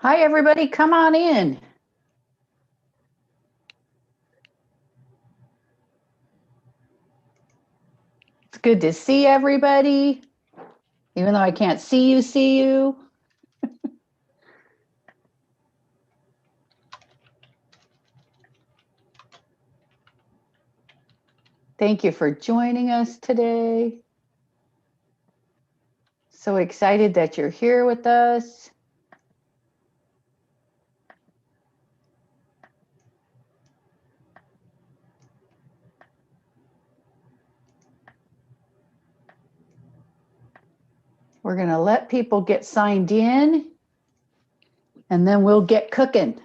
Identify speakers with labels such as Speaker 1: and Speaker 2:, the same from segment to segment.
Speaker 1: Hi, everybody. Come on in. It's good to see everybody. Even though I can't see you. Thank you for joining us today. So excited that you're here with us. We're going to let people get signed in, and then we'll get cooking.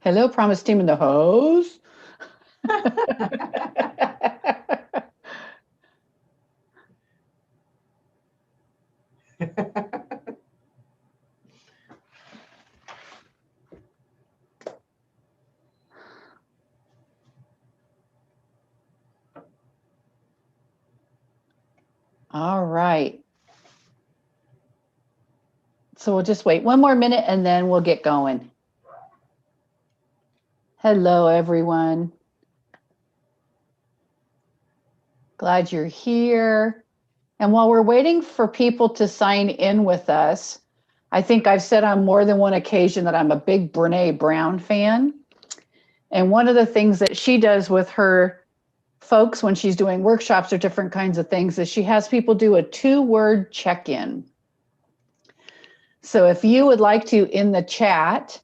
Speaker 1: Hello, Promise Team in the hose. All right. So we'll just wait one more minute and then we'll get going. Hello, everyone. Glad you're here. And while we're waiting for people to sign in with us, I think I've said on more than one occasion that I'm a big Brene Brown fan. And one of the things that she does with her folks when she's doing workshops or different kinds of things is she has people do a 2-word check-in. So if you would like to, in the chat,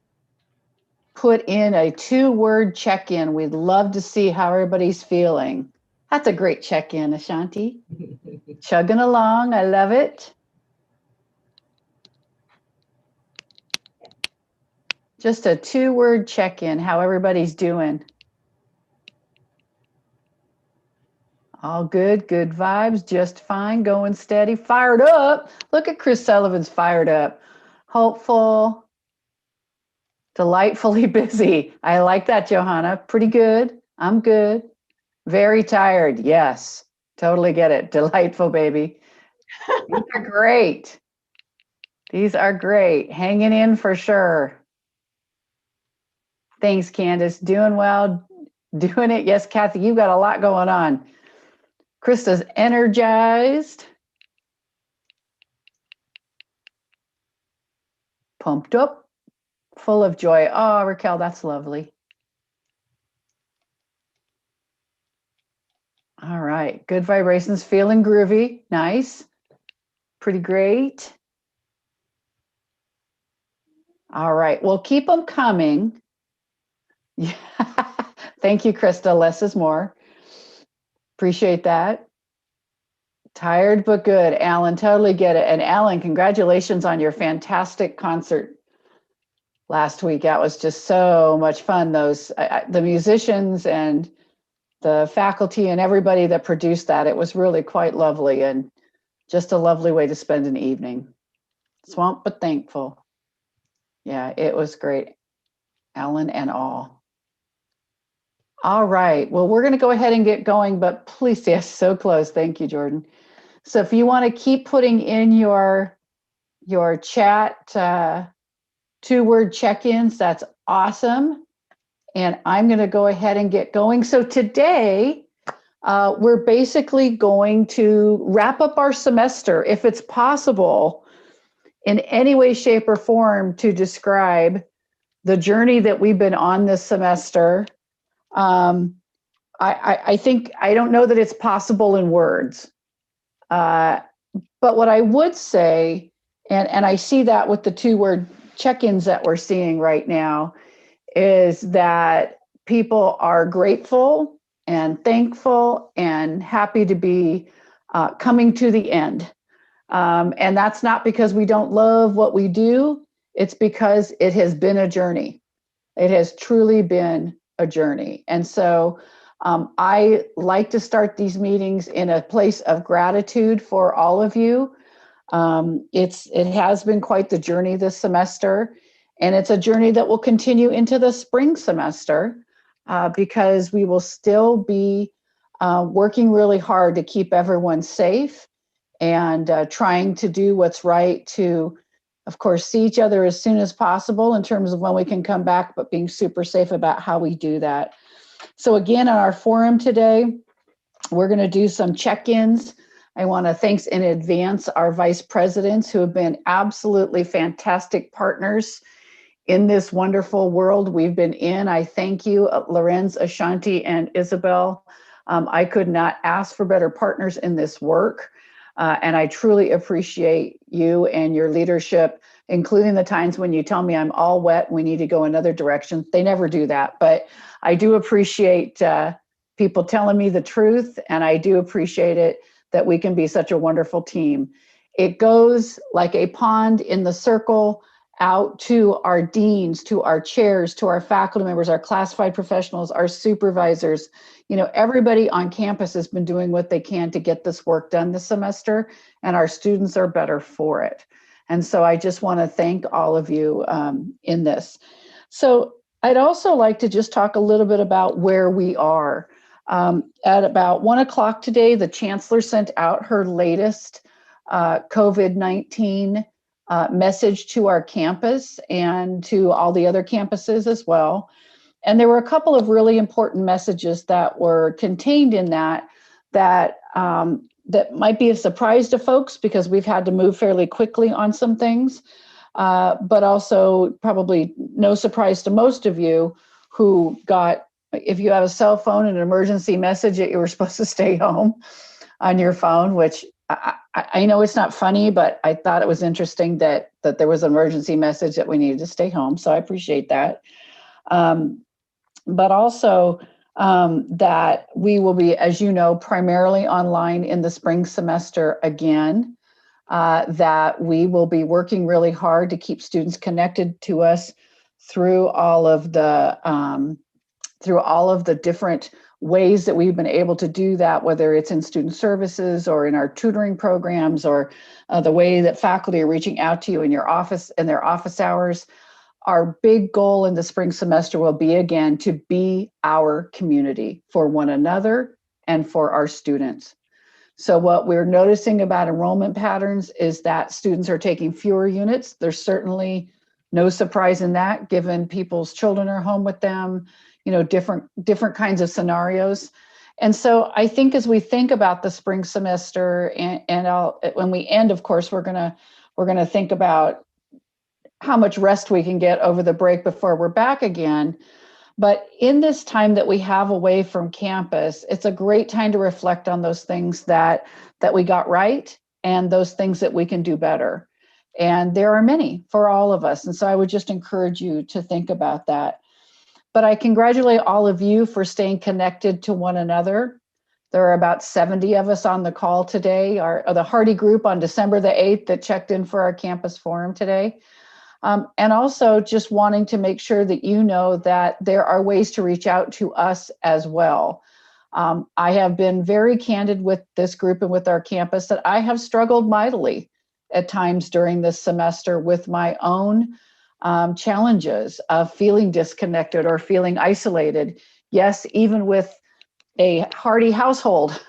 Speaker 1: put in a 2-word check-in, we'd love to see how everybody's feeling. That's a great check-in, Ashanti. Chugging along, I love it. Just a 2-word check-in, how everybody's doing. All good, good vibes, just fine, going steady, fired up. Look at Chris Sullivan's fired up. Hopeful, delightfully busy. I like that, Johanna. Pretty good. I'm good. Very tired. Yes, totally get it. Delightful, baby. These are great. These are great. Hanging in for sure. Thanks, Candace. Doing well. Doing it. Yes, Kathy, you've got a lot going on. Krista's energized. Pumped up. Full of joy. Oh, Raquel, that's lovely. All right. Good vibrations. Feeling groovy. Nice. Pretty great. All right. Well, keep them coming. Yeah. Thank you, Krista. Less is more. Appreciate that. Tired but good. Alan, totally get it. And Alan, congratulations on your fantastic concert last week. That was just so much fun. Those the musicians and the faculty and everybody that produced that, it was really quite lovely and just a lovely way to spend an evening. Swamped but thankful. Yeah, it was great. Alan and all. All right. Well, we're going to go ahead and get going, but please, yes, so close. Thank you, Jordan. So if you want to keep putting in your chat 2-word check-ins, that's awesome. And I'm going to go ahead and get going. So today, we're basically going to wrap up our semester, if it's possible, in any way, shape, or form to describe the journey that we've been on this semester. I think, I don't know that it's possible in words. But what I would say, and I see that with the 2-word check-ins that we're seeing right now, is that people are grateful and thankful and happy to be coming to the end. And that's not because we don't love what we do. It's because it has been a journey. It has truly been a journey. And so I like to start these meetings in a place of gratitude for all of you. It has been quite the journey this semester, and it's a journey that will continue into the spring semester because we will still be working really hard to keep everyone safe and trying to do what's right to, of course, see each other as soon as possible in terms of when we can come back, but being super safe about how we do that. So again, on our forum today, we're going to do some check-ins. I want to thank in advance our vice presidents who have been absolutely fantastic partners in this wonderful world we've been in. I thank you, Lorenze, Ashanti, and Isabel. I could not ask for better partners in this work. And I truly appreciate you and your leadership, including the times when you tell me I'm all wet and we need to go another direction. They never do that, but I do appreciate people telling me the truth, and I do appreciate it that we can be such a wonderful team. It goes like a pond in the circle out to our deans, to our chairs, to our faculty members, our classified professionals, our supervisors. You know, everybody on campus has been doing what they can to get this work done this semester, and our students are better for it. And so I just want to thank all of you in this. So I'd also like to just talk a little bit about where we are. At about 1 o'clock today, the chancellor sent out her latest COVID-19 message to our campus and to all the other campuses as well. And there were a couple of really important messages that were contained in that might be a surprise to folks because we've had to move fairly quickly on some things, but also probably no surprise to most of you who got, if you have a cell phone and an emergency message that you were supposed to stay home on your phone, which I know it's not funny, but I thought it was interesting that there was an emergency message that we needed to stay home. So I appreciate that. But also that we will be, as you know, primarily online in the spring semester again, that we will be working really hard to keep students connected to us through all of the different ways that we've been able to do that, whether it's in student services or in our tutoring programs or the way that faculty are reaching out to you in your office in their office hours. Our big goal in the spring semester will be, again, to be our community for one another and for our students. So what we're noticing about enrollment patterns is that students are taking fewer units. There's certainly no surprise in that, given people's children are home with them, you know, different kinds of scenarios. And so I think as we think about the spring semester, and when we end, of course, we're gonna think about how much rest we can get over the break before we're back again. But in this time that we have away from campus, it's a great time to reflect on those things that we got right and those things that we can do better. And there are many for all of us. And so I would just encourage you to think about that. But I congratulate all of you for staying connected to one another. There are about 70 of us on the call today, the Hardy group on December the 8th that checked in for our campus forum today. And also just wanting to make sure that you know that there are ways to reach out to us as well. I have been very candid with this group and with our campus that I have struggled mightily at times during this semester with my own challenges of feeling disconnected or feeling isolated. Yes, even with a Hardy household,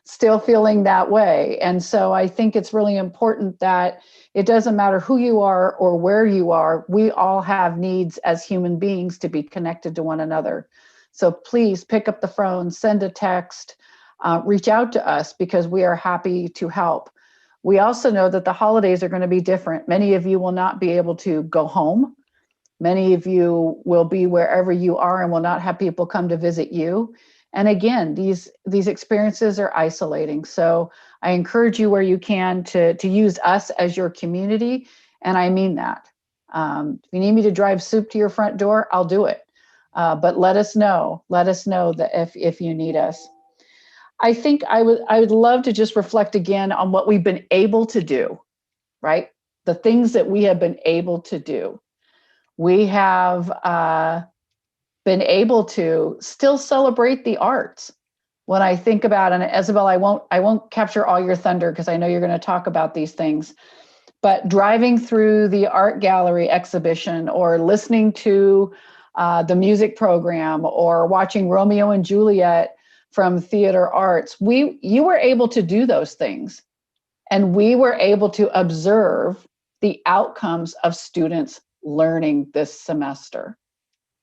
Speaker 1: still feeling that way. And so I think it's really important that it doesn't matter who you are or where you are, we all have needs as human beings to be connected to one another. So please pick up the phone, send a text, reach out to us because we are happy to help. We also know that the holidays are going to be different. Many of you will not be able to go home. Many of you will be wherever you are and will not have people come to visit you. And again, these experiences are isolating. So I encourage you where you can to use us as your community. And I mean that. If you need me to drive soup to your front door, I'll do it. But let us know that if you need us. I think I would love to just reflect again on what we've been able to do, right? The things that we have been able to do. We have been able to still celebrate the arts. When I think about, and Isabel, I won't capture all your thunder because I know you're going to talk about these things, but driving through the art gallery exhibition or listening to the music program or watching Romeo and Juliet from theater arts, you were able to do those things. And we were able to observe the outcomes of students learning this semester.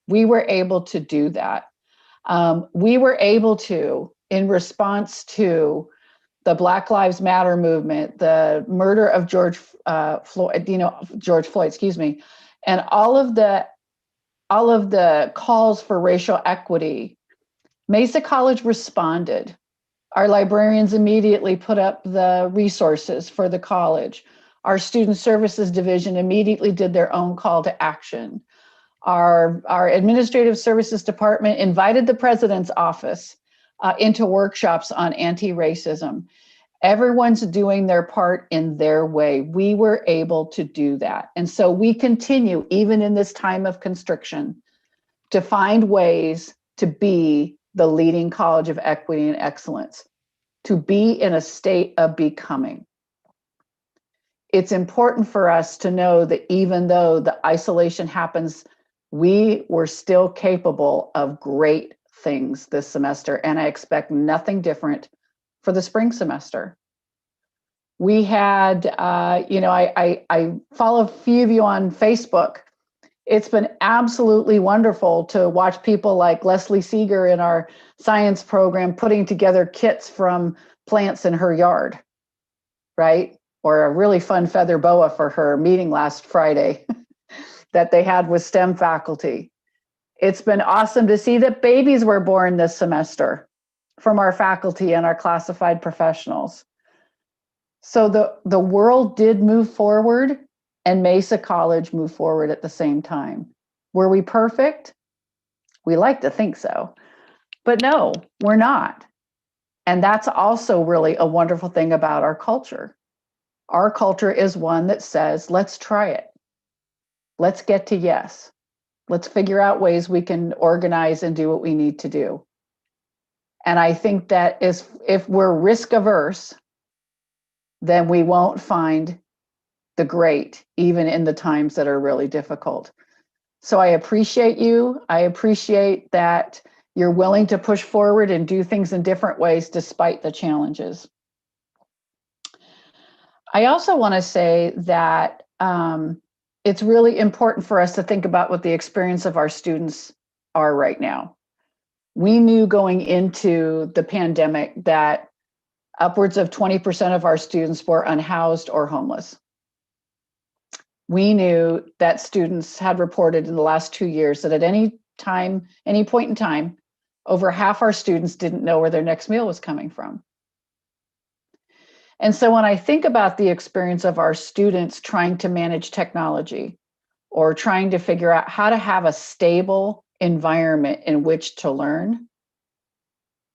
Speaker 1: We were able to do that. We were able to, in response to the Black Lives Matter movement, the murder of George Floyd, and all of the calls for racial equity, Mesa College responded. Our librarians immediately put up the resources for the college. Our student services division immediately did their own call to action. Our administrative services department invited the president's office into workshops on anti-racism. Everyone's doing their part in their way. We were able to do that. And so we continue, even in this time of constriction, to find ways to be the leading college of equity and excellence, to be in a state of becoming. It's important for us to know that even though the isolation happens, we were still capable of great things this semester, and I expect nothing different for the spring semester. We had, I follow a few of you on Facebook. It's been absolutely wonderful to watch people like Leslie Seeger in our science program putting together kits from plants in her yard, right? Or a really fun feather boa for her meeting last Friday that they had with STEM faculty. It's been awesome to see that babies were born this semester from our faculty and our classified professionals. So the world did move forward, and Mesa College moved forward at the same time. Were we perfect? We like to think so, but no, we're not. And that's also really a wonderful thing about our culture. Our culture is one that says, let's try it. Let's get to yes. Let's figure out ways we can organize and do what we need to do. And I think that if we're risk averse, then we won't find the great, even in the times that are really difficult. So I appreciate you. I appreciate that you're willing to push forward and do things in different ways despite the challenges. I also want to say that it's really important for us to think about what the experience of our students are right now. We knew going into the pandemic that upwards of 20% of our students were unhoused or homeless. We knew that students had reported in the last 2 years that at any point in time, over half our students didn't know where their next meal was coming from. And so when I think about the experience of our students trying to manage technology or trying to figure out how to have a stable environment in which to learn,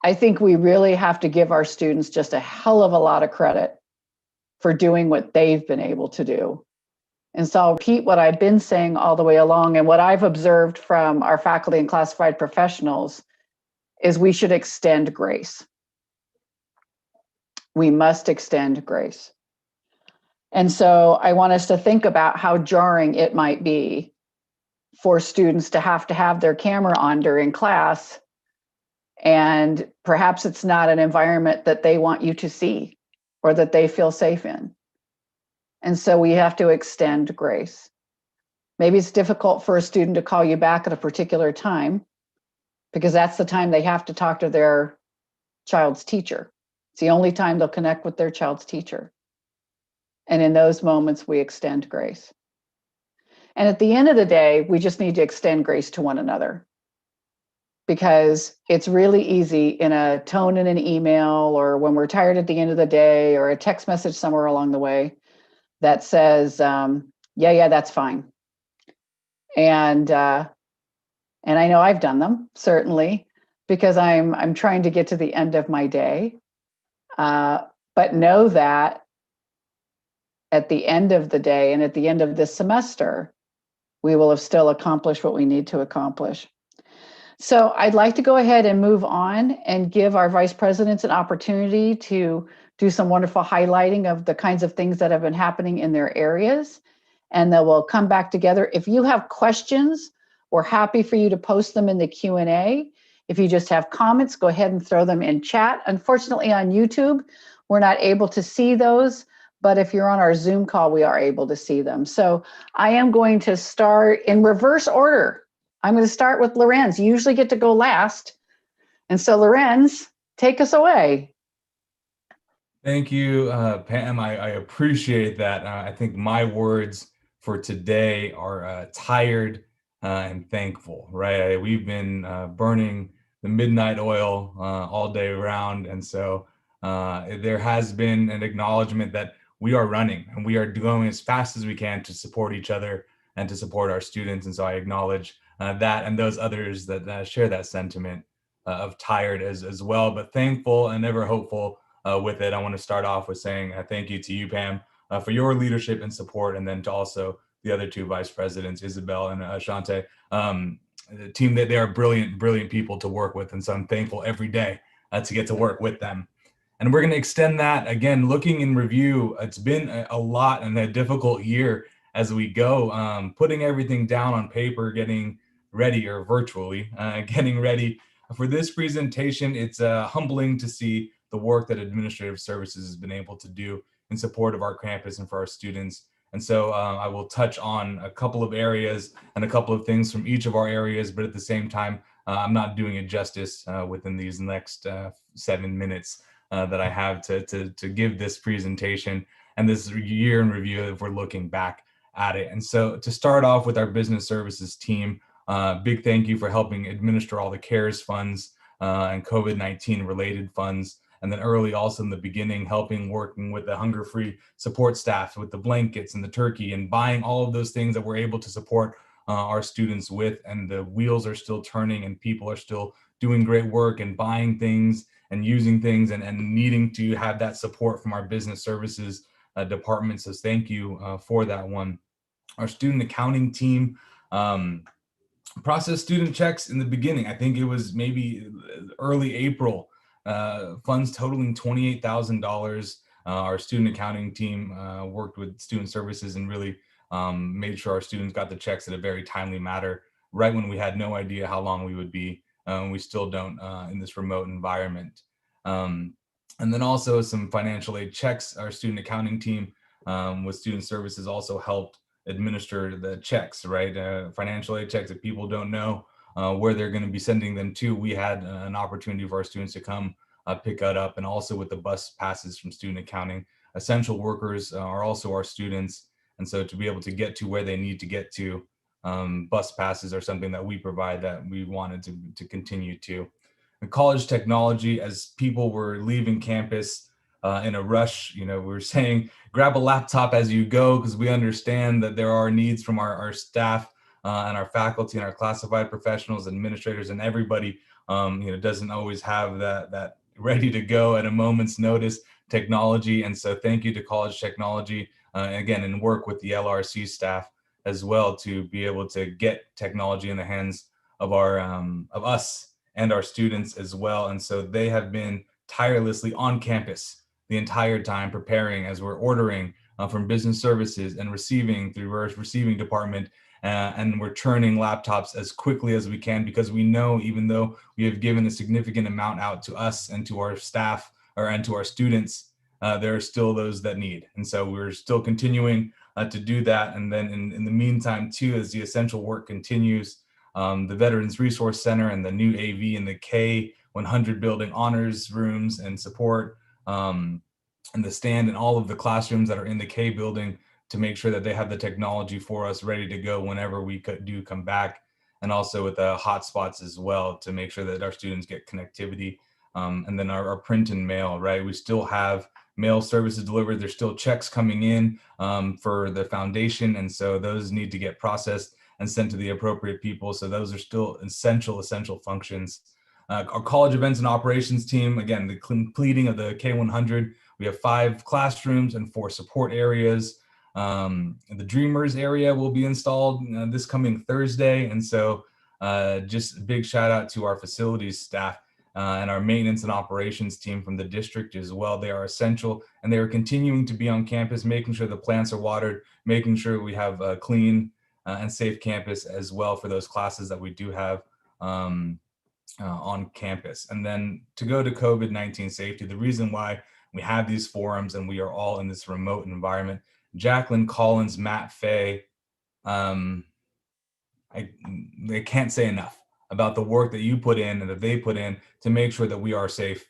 Speaker 1: I think we really have to give our students just a hell of a lot of credit for doing what they've been able to do. And so I'll repeat what I've been saying all the way along, and what I've observed from our faculty and classified professionals is we should extend grace. We must extend grace. And so I want us to think about how jarring it might be for students to have their camera on during class, and perhaps it's not an environment that they want you to see or that they feel safe in. And so we have to extend grace. Maybe it's difficult for a student to call you back at a particular time because that's the time they have to talk to their child's teacher. It's the only time they'll connect with their child's teacher. And in those moments, we extend grace. And at the end of the day, we just need to extend grace to one another, because it's really easy in a tone in an email or when we're tired at the end of the day or a text message somewhere along the way that says, yeah, that's fine. And I know I've done them, certainly, because I'm trying to get to the end of my day. But know that at the end of the day and at the end of this semester, we will have still accomplished what we need to accomplish. So I'd like to go ahead and move on and give our vice presidents an opportunity to do some wonderful highlighting of the kinds of things that have been happening in their areas. And then we'll come back together. If you have questions, we're happy for you to post them in the Q&A. If you just have comments, go ahead and throw them in chat. Unfortunately, on YouTube, we're not able to see those, but if you're on our Zoom call, we are able to see them. So I am going to start in reverse order. I'm going to start with Lorenze. You usually get to go last. And so Lorenze, take us away.
Speaker 2: Thank you, Pam. I appreciate that. I think my words for today are tired and thankful, right? We've been burning the midnight oil all day round. And so there has been an acknowledgement that we are running and we are going as fast as we can to support each other and to support our students. And so I acknowledge that and those others that share that sentiment of tired as well, but thankful and ever hopeful with it. I want to start off with saying thank you to you, Pam, for your leadership and support, and then to also the other two vice presidents, Isabel and Ashanti. The team, that they are brilliant, brilliant people to work with, and so I'm thankful every day to get to work with them. And we're going to extend that again, looking in review. It's been a lot and a difficult year as we go, putting everything down on paper, getting ready, or virtually getting ready for this presentation. It's humbling to see the work that administrative services has been able to do in support of our campus and for our students. And so I will touch on a couple of areas and a couple of things from each of our areas, but at the same time, I'm not doing it justice within these next 7 minutes that I have to give this presentation and this year in review if we're looking back at it. And so to start off with our business services team, big thank you for helping administer all the CARES funds and COVID-19 related funds. And then early also in the beginning, working with the hunger-free support staff with the blankets and the turkey and buying all of those things that we're able to support our students with. And the wheels are still turning and people are still doing great work and buying things and using things and needing to have that support from our business services department. So thank you for that one. Our student accounting team, process student checks in the beginning. I think it was maybe early April, funds totaling $28,000. Our student accounting team worked with student services and really made sure our students got the checks at a very timely manner, right when we had no idea how long we would be. We still don't in this remote environment. And then also some financial aid checks. Our student accounting team with student services also helped administer the checks, right? Financial aid checks, if people don't know where they're going to be sending them to, we had an opportunity for our students to come pick that up. And also with the bus passes from student accounting, essential workers are also our students. And so to be able to get to where they need to get to, bus passes are something that we provide that we wanted to continue to. The college technology, as people were leaving campus in a rush, we were saying, grab a laptop as you go, because we understand that there are needs from our staff and our faculty and our classified professionals, administrators, and everybody, doesn't always have that ready to go at a moment's notice technology. And so thank you to college technology, again, and work with the LRC staff as well to be able to get technology in the hands of of us and our students as well. And so they have been tirelessly on campus the entire time, preparing as we're ordering from business services and receiving through our receiving department, and we're churning laptops as quickly as we can, because we know, even though we have given a significant amount out to us and to our staff and to our students, there are still those that need. And so we're still continuing to do that. And then in the meantime too, as the essential work continues, the Veterans Resource Center and the new AV and the K100 building honors rooms and support, and the stand and all of the classrooms that are in the K building to make sure that they have the technology for us ready to go whenever we do come back. And also with the hotspots as well to make sure that our students get connectivity. And then our print and mail, right? We still have mail services delivered. There's still checks coming in for the foundation. And so those need to get processed and sent to the appropriate people. So those are still essential functions. Our college events and operations team, again, the completing of the K100, we have 5 classrooms and 4 support areas. The Dreamers area will be installed this coming Thursday. And so just a big shout out to our facilities staff and our maintenance and operations team from the district as well. They are essential, and they are continuing to be on campus, making sure the plants are watered, making sure we have a clean and safe campus as well for those classes that we do have on campus. And then to go to COVID-19 safety, the reason why we have these forums and we are all in this remote environment, Jacqueline Collins, Matt Fay, they can't say enough about the work that you put in and that they put in to make sure that we are safe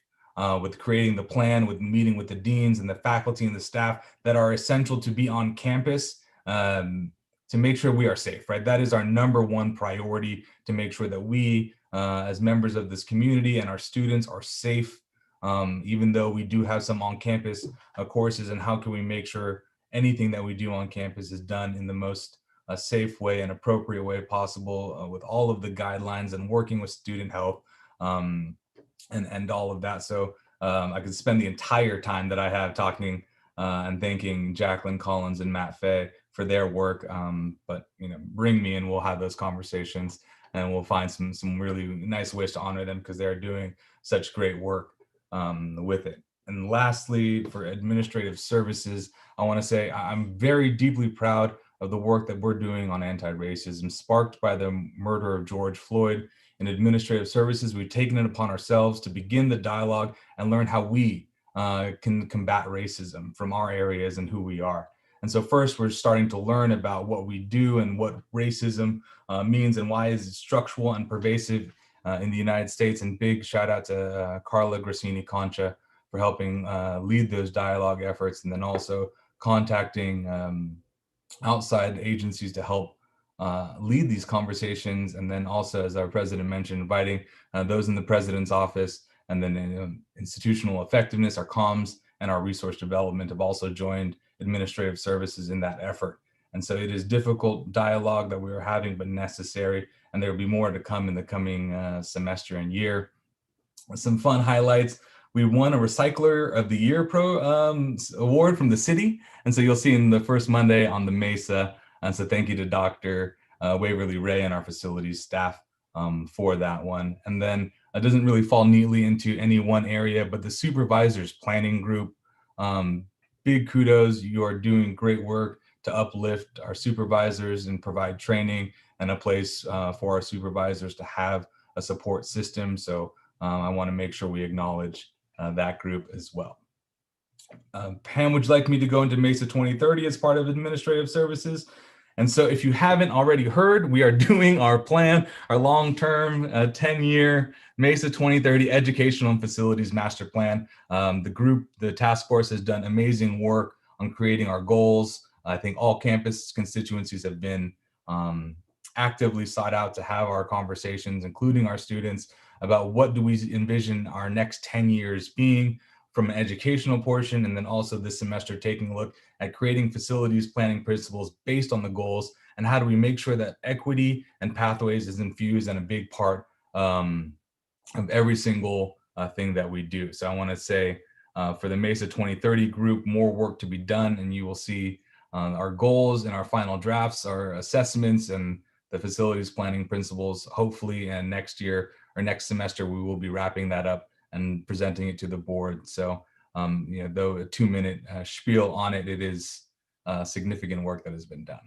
Speaker 2: with creating the plan, with meeting with the deans and the faculty and the staff that are essential to be on campus to make sure we are safe, right? That is our number one priority, to make sure that we as members of this community and our students are safe, even though we do have some on-campus courses. And how can we make sure anything that we do on campus is done in the most a safe way and appropriate way possible with all of the guidelines and working with student health and all of that. So I could spend the entire time that I have talking and thanking Jacqueline Collins and Matt Fay for their work. But bring me and we'll have those conversations and we'll find some really nice ways to honor them because they're doing such great work with it. And lastly, for administrative services, I want to say I'm very deeply proud of the work that we're doing on anti-racism, sparked by the murder of George Floyd. In administrative services, we've taken it upon ourselves to begin the dialogue and learn how we can combat racism from our areas and who we are. And so first, we're starting to learn about what we do and what racism means and why is it structural and pervasive in the United States. And big shout out to Carla Grassini Concha for helping lead those dialogue efforts, and then also contacting outside agencies to help lead these conversations. And then also, as our president mentioned, inviting those in the president's office, and then institutional effectiveness, our comms and our resource development have also joined administrative services in that effort. And so it is difficult dialogue that we are having, but necessary. And there will be more to come in the coming semester and year. Some fun highlights. We won a Recycler of the Year award from the city. And so you'll see in the first Monday on the Mesa. And so thank you to Dr. Waverly Ray and our facilities staff for that one. And then it doesn't really fall neatly into any one area, but the supervisors planning group, big kudos. You are doing great work to uplift our supervisors and provide training and a place for our supervisors to have a support system. So I want to make sure we acknowledge that group as well. Pam, would you like me to go into Mesa 2030 as part of administrative services? And so if you haven't already heard, we are doing our plan, our long-term 10-year Mesa 2030 Educational and Facilities Master Plan. The task force has done amazing work on creating our goals. I think all campus constituencies have been actively sought out to have our conversations, including our students, about what do we envision our next 10 years being from an educational portion, and then also this semester taking a look at creating facilities planning principles based on the goals, and how do we make sure that equity and pathways is infused and a big part of every single thing that we do. So I want to say for the Mesa 2030 group, more work to be done, and you will see our goals and our final drafts, our assessments, and the facilities planning principles, hopefully, and next year or next semester, we will be wrapping that up and presenting it to the board. So, though a 2-minute spiel on it, it is significant work that has been done.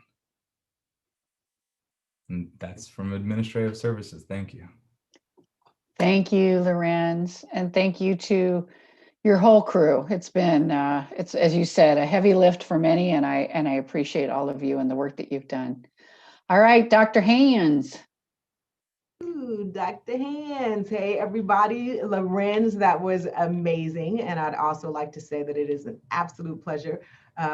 Speaker 2: And that's from administrative services. Thank you.
Speaker 1: Thank you, Lorenze, and thank you to your whole crew. It's been, it's, as you said, a heavy lift for many, and I appreciate all of you and the work that you've done. All right, Dr. Hands.
Speaker 3: Dr. Hands. Hey, everybody. Lorenze, that was amazing. And I'd also like to say that it is an absolute pleasure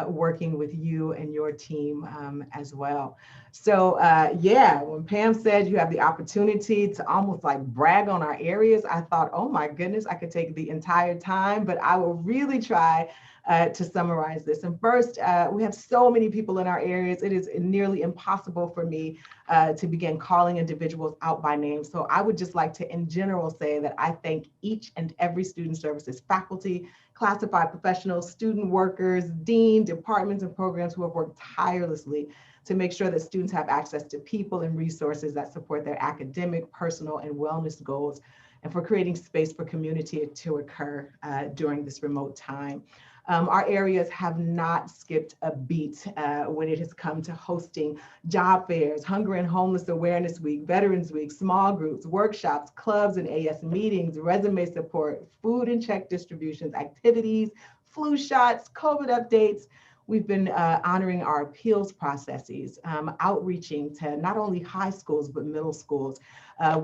Speaker 3: working with you and your team as well. So yeah, when Pam said you have the opportunity to almost like brag on our areas, I thought, oh my goodness, I could take the entire time, but I will really try to summarize this. And first, we have so many people in our areas. It is nearly impossible for me to begin calling individuals out by name. So I would just like to, in general, say that I thank each and every student services faculty, classified professionals, student workers, dean, departments, and programs who have worked tirelessly to make sure that students have access to people and resources that support their academic, personal, and wellness goals, and for creating space for community to occur during this remote time. Our areas have not skipped a beat when it has come to hosting job fairs, Hunger and Homeless Awareness Week, Veterans Week, small groups, workshops, clubs and AS meetings, resume support, food and check distributions, activities, flu shots, COVID updates. We've been honoring our appeals processes, outreaching to not only high schools, but middle schools.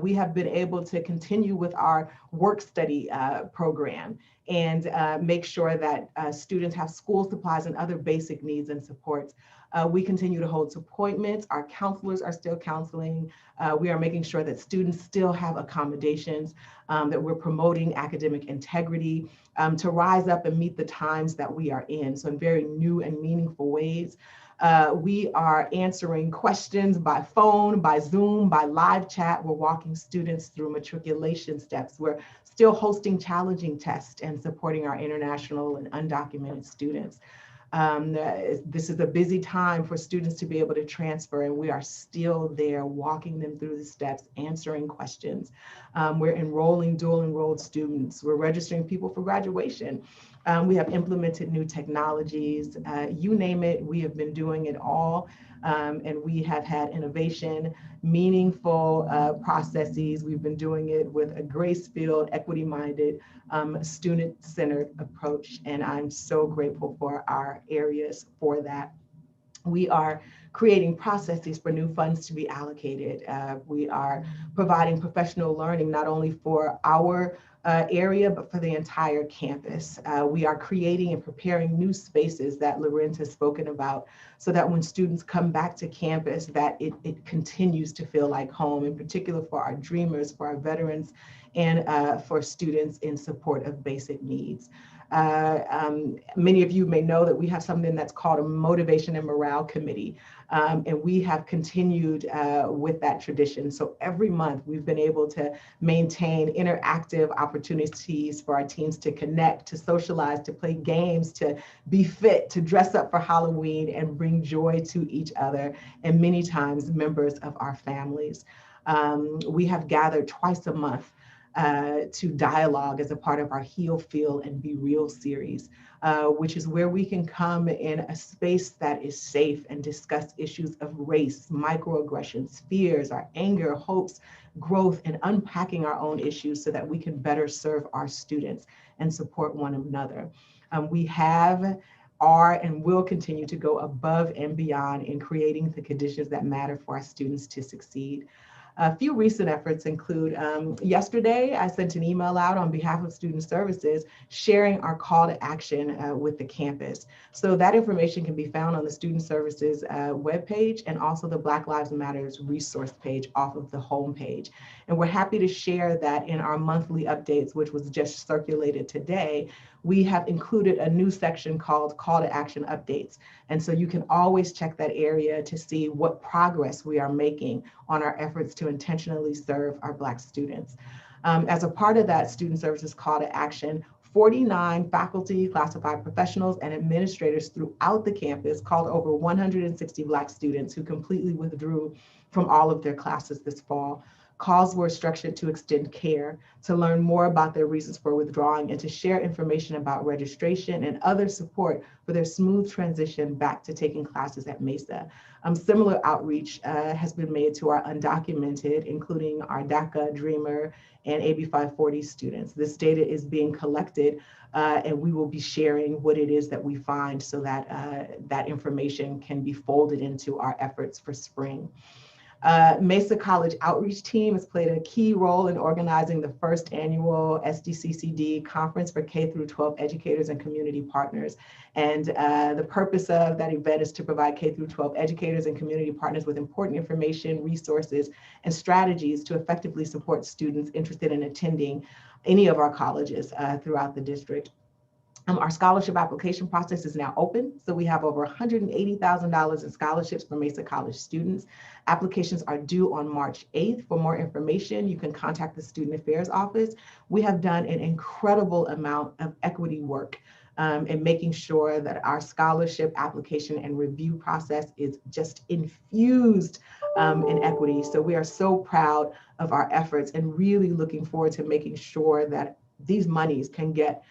Speaker 3: We have been able to continue with our work study program and make sure that students have school supplies and other basic needs and supports. We continue to hold appointments. Our counselors are still counseling. We are making sure that students still have accommodations, that we're promoting academic integrity, to rise up and meet the times that we are in. So in very new and meaningful ways. We are answering questions by phone, by Zoom, by live chat. We're walking students through matriculation steps. We're still hosting challenging tests and supporting our international and undocumented students. This is a busy time for students to be able to transfer, and we are still there walking them through the steps, answering questions. We're enrolling dual enrolled students. We're registering people for graduation. We have implemented new technologies. You name it, we have been doing it all. And we have had innovation, meaningful processes. We've been doing it with a grace-filled, equity-minded, student-centered approach. And I'm so grateful for our areas for that. We are creating processes for new funds to be allocated. We are providing professional learning, not only for our area, but for the entire campus. We are creating and preparing new spaces that Lorenze has spoken about, so that when students come back to campus, that it continues to feel like home, in particular for our dreamers, for our veterans, and for students in support of basic needs. Many of you may know that we have something that's called a Motivation and Morale Committee, and we have continued with that tradition. So every month we've been able to maintain interactive opportunities for our teams to connect, to socialize, to play games, to be fit, to dress up for Halloween and bring joy to each other, and many times members of our families. We have gathered twice a month to dialogue as a part of our Heal, Feel, and Be Real series, which is where we can come in a space that is safe and discuss issues of race, microaggressions, fears, our anger, hopes, growth, and unpacking our own issues so that we can better serve our students and support one another. We are and will continue to go above and beyond in creating the conditions that matter for our students to succeed. A few recent efforts include, yesterday, I sent an email out on behalf of Student Services sharing our call to action with the campus. So that information can be found on the Student Services webpage, and also the Black Lives Matters resource page off of the homepage. And we're happy to share that in our monthly updates, which was just circulated today, we have included a new section called Call to Action Updates. And so you can always check that area to see what progress we are making on our efforts to intentionally serve our Black students. As a part of that Student Services Call to Action, 49 faculty, classified professionals, and administrators throughout the campus called over 160 Black students who completely withdrew from all of their classes this fall. Calls were structured to extend care, to learn more about their reasons for withdrawing, and to share information about registration and other support for their smooth transition back to taking classes at Mesa. Similar outreach has been made to our undocumented, including our DACA, Dreamer, and AB 540 students. This data is being collected, and we will be sharing what it is that we find so that that information can be folded into our efforts for spring. Mesa College outreach team has played a key role in organizing the first annual Sdccd conference for K through 12 educators and community partners. And the purpose of that event is to provide K through 12 educators and community partners with important information, resources, and strategies to effectively support students interested in attending any of our colleges throughout the district. Our scholarship application process is now open, so we have over $180,000 in scholarships for Mesa College students. Applications are due on March 8th. For more information, you can contact the Student Affairs Office. We have done an incredible amount of equity work and making sure that our scholarship application and review process is just infused in equity. So we are so proud of our efforts and really looking forward to making sure that these monies can get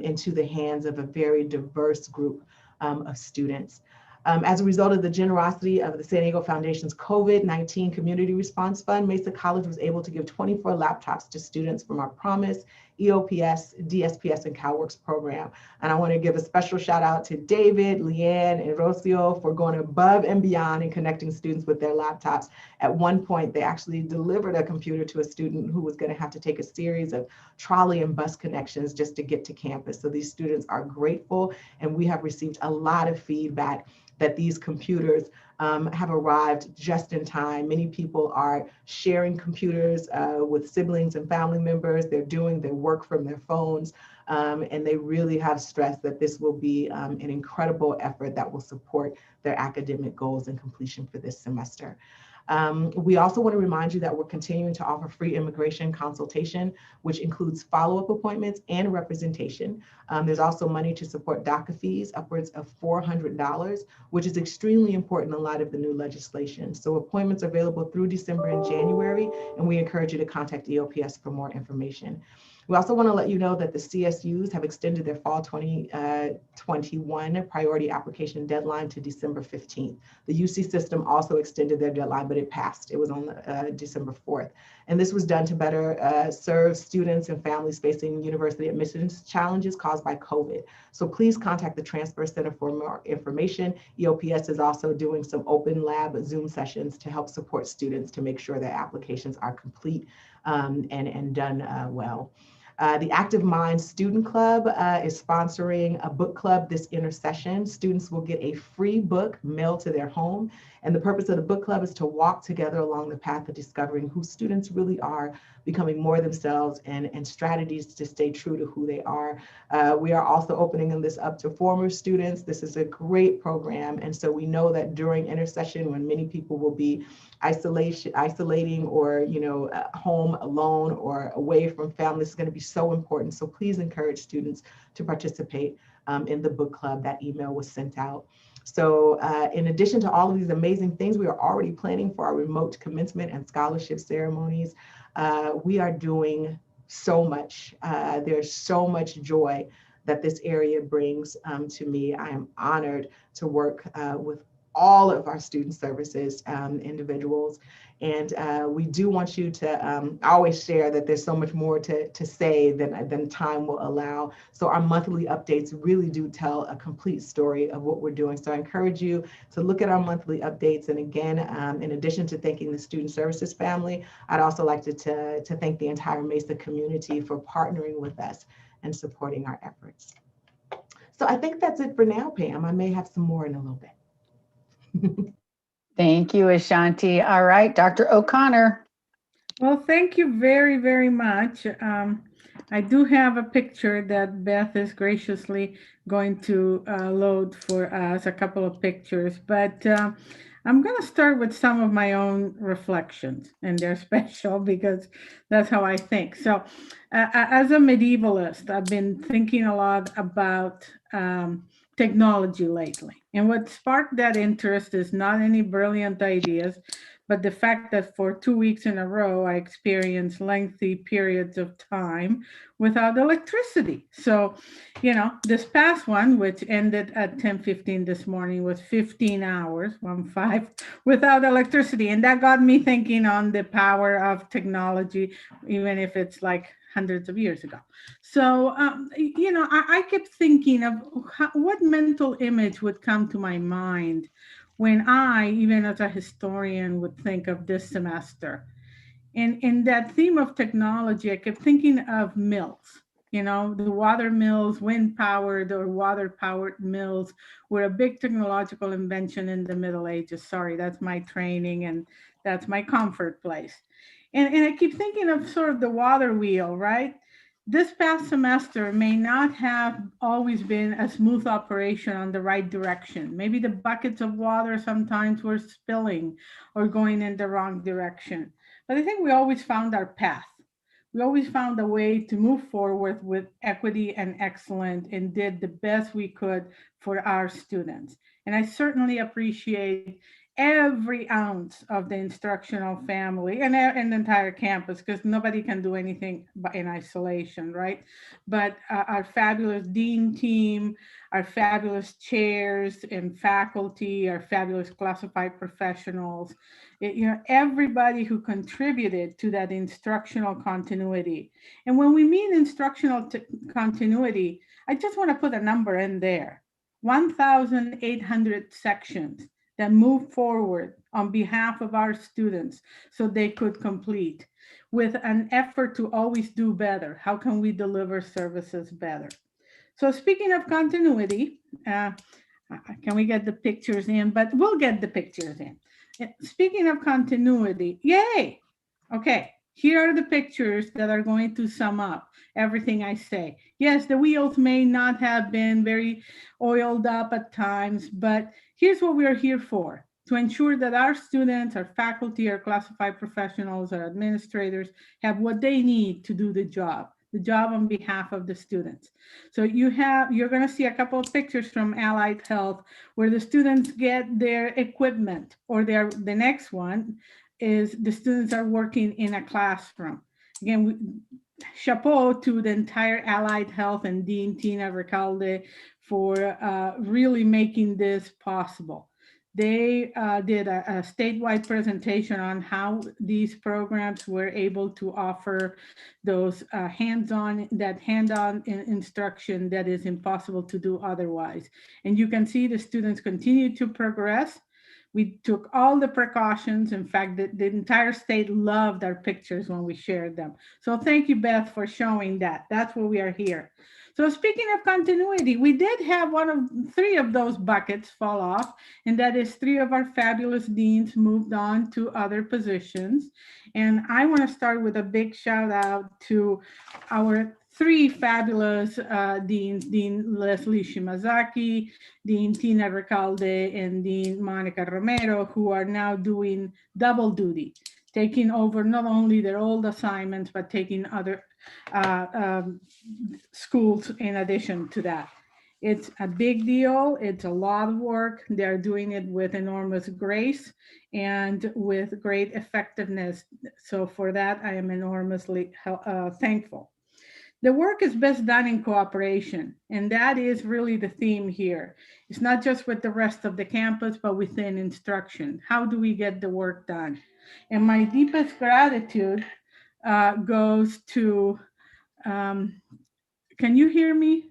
Speaker 3: into the hands of a very diverse group of students. As a result of the generosity of the San Diego Foundation's COVID-19 Community Response Fund, Mesa College was able to give 24 laptops to students from our Promise, EOPS, DSPS, and CalWorks program. And I want to give a special shout out to David, Leanne, and Rocio for going above and beyond in connecting students with their laptops. At one point, they actually delivered a computer to a student who was going to have to take a series of trolley and bus connections just to get to campus. So these students are grateful, and we have received a lot of feedback that these computers have arrived just in time. Many people are sharing computers with siblings and family members. They're doing their work from their phones, and they really have stressed that this will be an incredible effort that will support their academic goals and completion for this semester. We also want to remind you that we're continuing to offer free immigration consultation, which includes follow-up appointments and representation. There's also money to support DACA fees, upwards of $400, which is extremely important in light of the new legislation. So appointments are available through December and January, and we encourage you to contact EOPS for more information. We also want to let you know that the CSUs have extended their fall 2021 priority application deadline to December 15th. The UC system also extended their deadline, but it passed. It was on December 4th. And this was done to better serve students and families facing university admissions challenges caused by COVID. So please contact the Transfer Center for more information. EOPS is also doing some open lab Zoom sessions to help support students to make sure their applications are complete and done well. The Active Minds Student Club is sponsoring a book club this intersession. Students will get a free book mailed to their home. And the purpose of the book club is to walk together along the path of discovering who students really are, becoming more themselves, and strategies to stay true to who they are. We are also opening this up to former students. This is a great program. And so we know that during intersession, when many people will be isolating or home alone or away from family, is going to be so important. So please encourage students to participate in the book club. That email was sent out. So in addition to all of these amazing things, we are already planning for our remote commencement and scholarship ceremonies. We are doing so much. There's so much joy that this area brings to me. I am honored to work with all of our student services individuals. And we do want you to always share that there's so much more to say than time will allow. So our monthly updates really do tell a complete story of what we're doing. So I encourage you to look at our monthly updates. And again, in addition to thanking the student services family, I'd also like to thank the entire Mesa community for partnering with us and supporting our efforts. So I think that's it for now, Pam. I may have some more in a little bit.
Speaker 1: Thank you, Ashanti. All right, Dr. O'Connor.
Speaker 4: Well, thank you very, very much. I do have a picture that Beth is graciously going to load for us, a couple of pictures, but I'm going to start with some of my own reflections, and they're special because that's how I think. So as a medievalist, I've been thinking a lot about technology lately. And what sparked that interest is not any brilliant ideas, but the fact that for 2 weeks in a row, I experienced lengthy periods of time without electricity. So, this past one, which ended at 10:15 this morning, was 15 hours, 1-5, without electricity. And that got me thinking on the power of technology, even if it's like hundreds of years ago. So, I kept thinking of what mental image would come to my mind when I, even as a historian, would think of this semester. And in that theme of technology, I kept thinking of mills. The water mills, wind-powered or water-powered mills were a big technological invention in the Middle Ages. Sorry, that's my training and that's my comfort place. And I keep thinking of sort of the water wheel, right? This past semester may not have always been a smooth operation on the right direction. Maybe the buckets of water sometimes were spilling or going in the wrong direction. But I think we always found our path. we always found a way to move forward with equity and excellence and did the best we could for our students. And I certainly appreciate every ounce of the instructional family and the entire campus, because nobody can do anything in isolation, right? But our fabulous dean team, our fabulous chairs and faculty, our fabulous classified professionals, everybody who contributed to that instructional continuity. And when we mean instructional continuity, I just want to put a number in there: 1,800 sections that move forward on behalf of our students so they could complete, with an effort to always do better. How can we deliver services better? So speaking of continuity, can we get the pictures in? But we'll get the pictures in. Speaking of continuity, yay! Okay, here are the pictures that are going to sum up everything I say. Yes, the wheels may not have been very oiled up at times, but here's what we're here for: to ensure that our students, our faculty, our classified professionals, our administrators have what they need to do the job on behalf of the students. So you're going to see a couple of pictures from Allied Health where the students get their equipment, or the next one is the students are working in a classroom. Again, chapeau to the entire Allied Health and Dean Tina Recalde for really making this possible. They did a statewide presentation on how these programs were able to offer those hands-on instruction that is impossible to do otherwise. And you can see the students continue to progress. We took all the precautions. In fact, the entire state loved our pictures when we shared them. So thank you, Beth, for showing that. That's why we are here. So speaking of continuity, we did have three of those buckets fall off, and that is three of our fabulous deans moved on to other positions. And I want to start with a big shout out to our three fabulous deans: Dean Leslie Shimazaki, Dean Tina Recalde, and Dean Monica Romero, who are now doing double duty, taking over not only their old assignments, but taking other schools in addition to that. It's a big deal. It's a lot of work. They're doing it with enormous grace and with great effectiveness. So for that, I am enormously thankful. The work is best done in cooperation, and that is really the theme here. It's not just with the rest of the campus, but within instruction. How do we get the work done? And my deepest gratitude goes to, can you hear me?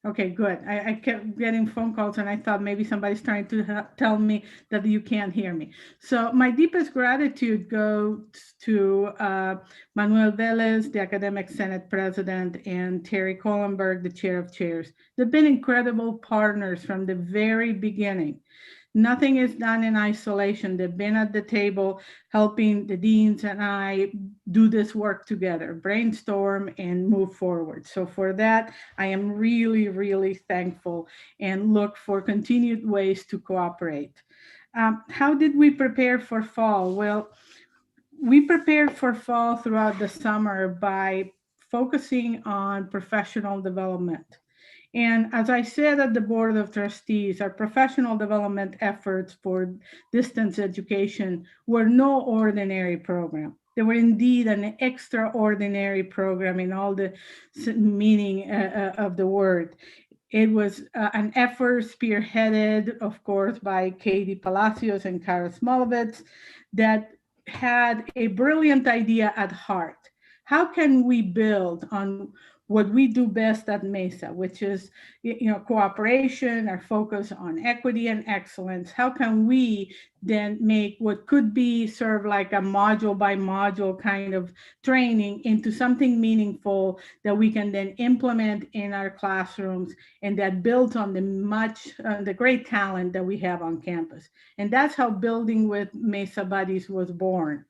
Speaker 4: Okay, good. I kept getting phone calls and I thought maybe somebody's trying to tell me that you can't hear me. So my deepest gratitude goes to Manuel Velez, the Academic Senate President, and Terry Kohlenberg, the Chair of Chairs. They've been incredible partners from the very beginning. Nothing is done in isolation. They've been at the table helping the deans and I do this work together, brainstorm and move forward. So for that, I am really, really thankful and look for continued ways to cooperate. How did we prepare for fall? Well, we prepared for fall throughout the summer by focusing on professional development. And as I said at the Board of Trustees, our professional development efforts for distance education were no ordinary program. They were indeed an extraordinary program in all the meaning of the word. It was an effort spearheaded, of course, by Katie Palacios and Kara Smolovitz that had a brilliant idea at heart. How can we build on what we do best at Mesa, which is cooperation, our focus on equity and excellence? How can we then make what could be served like a module by module kind of training into something meaningful that we can then implement in our classrooms and that builds on the great talent that we have on campus? And that's how Building with Mesa Buddies was born.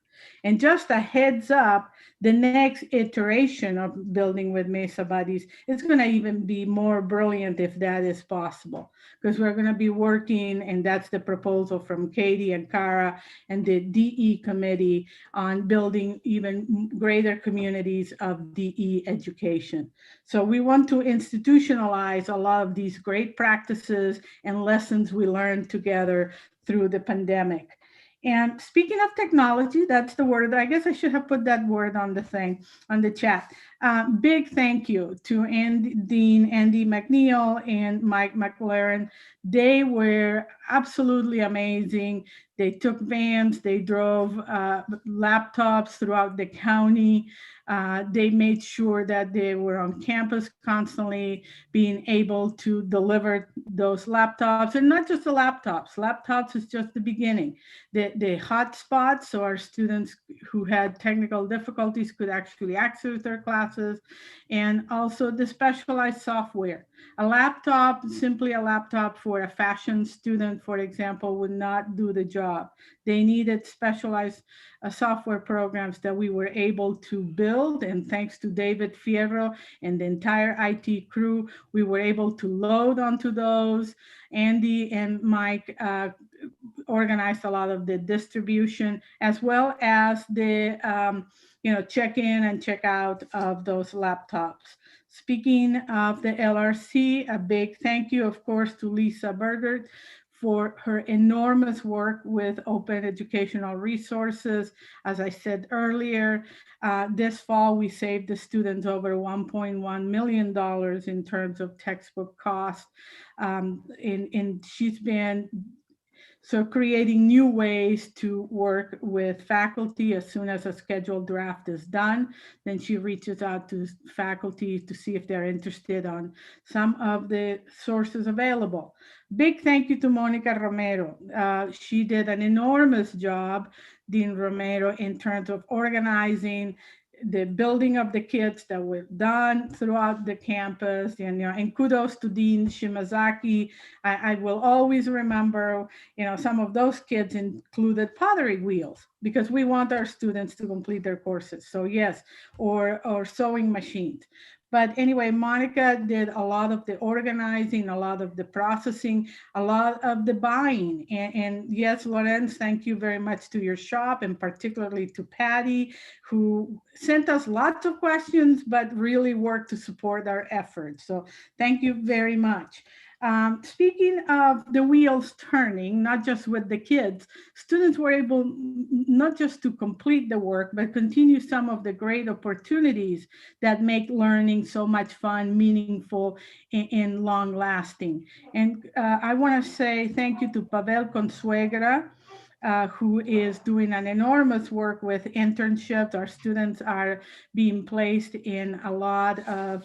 Speaker 4: And just a heads up, the next iteration of Building with Mesa Buddies is going to even be more brilliant if that is possible, because we're going to be working, and that's the proposal from Katie and Cara and the DE committee, on building even greater communities of DE education. So we want to institutionalize a lot of these great practices and lessons we learned together through the pandemic. And speaking of technology, that's the word. I guess I should have put that word on the thing, on the chat. Big thank you to Dean Andy McNeil and Mike McLaren. They were absolutely amazing. They took vans, they drove laptops throughout the county. They made sure that they were on campus constantly, being able to deliver those laptops. And not just the laptops. Laptops is just the beginning. The hotspots, so our students who had technical difficulties could actually access their classes, and also the specialized software. A laptop, simply a laptop for a fashion student, for example, would not do the job. They needed specialized software programs that we were able to build, and thanks to David Fierro and the entire IT crew, we were able to load onto those. Andy and Mike organized a lot of the distribution, as well as the check-in and check-out of those laptops. Speaking of the LRC, a big thank you, of course, to Lisa Bergert for her enormous work with open educational resources. As I said earlier, this fall we saved the students over $1.1 million in terms of textbook costs. And she's been creating new ways to work with faculty. As soon as a scheduled draft is done, then she reaches out to faculty to see if they're interested on some of the sources available. Big thank you to Monica Romero. She did an enormous job, Dean Romero, in terms of organizing the building of the kits that were done throughout the campus, and kudos to Dean Shimazaki. I will always remember, some of those kids included pottery wheels because we want our students to complete their courses. So yes, or sewing machines. But anyway, Monica did a lot of the organizing, a lot of the processing, a lot of the buying. And yes, Lorenze, thank you very much to your shop, and particularly to Patty, who sent us lots of questions, but really worked to support our efforts. So thank you very much. Speaking of the wheels turning, not just with the kids, students were able not just to complete the work, but continue some of the great opportunities that make learning so much fun, meaningful, and long lasting. And I want to say thank you to Pavel Consuegra, who is doing an enormous work with internships. Our students are being placed in a lot of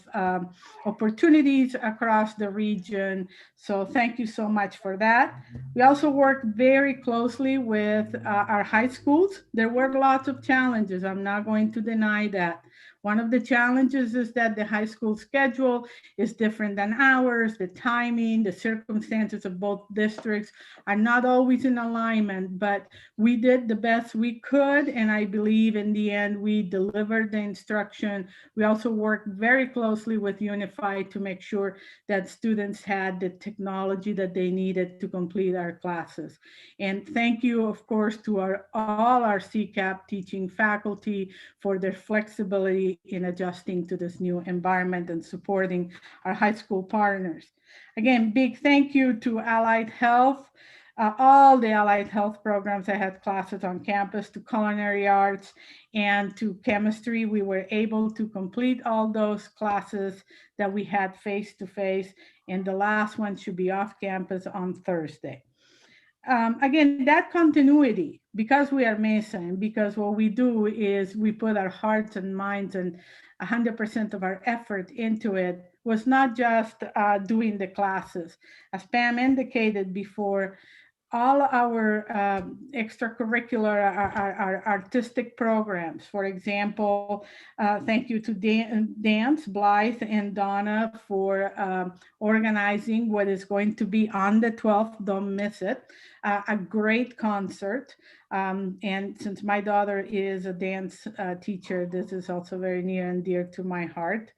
Speaker 4: opportunities across the region. So thank you so much for that. We also work very closely with our high schools. There were lots of challenges. I'm not going to deny that. One of the challenges is that the high school schedule is different than ours. The timing, the circumstances of both districts are not always in alignment, but we did the best we could. And I believe in the end, we delivered the instruction. We also worked very closely with Unified to make sure that students had the technology that they needed to complete our classes. And thank you, of course, to all our CCAP teaching faculty for their flexibility in adjusting to this new environment and supporting our high school partners. Again, big thank you to Allied Health, all the Allied Health programs that had classes on campus, to culinary arts and to chemistry. We were able to complete all those classes that we had face-to-face, and the last one should be off campus on Thursday. Again, that continuity, because we are Mesa and because what we do is we put our hearts and minds and 100% of our effort into it, was not just doing the classes. As Pam indicated before, all our extracurricular, our artistic programs. For example, thank you to Dance, Blythe, and Donna for organizing what is going to be on the 12th. Don't miss it. A great concert. And since my daughter is a dance teacher, this is also very near and dear to my heart.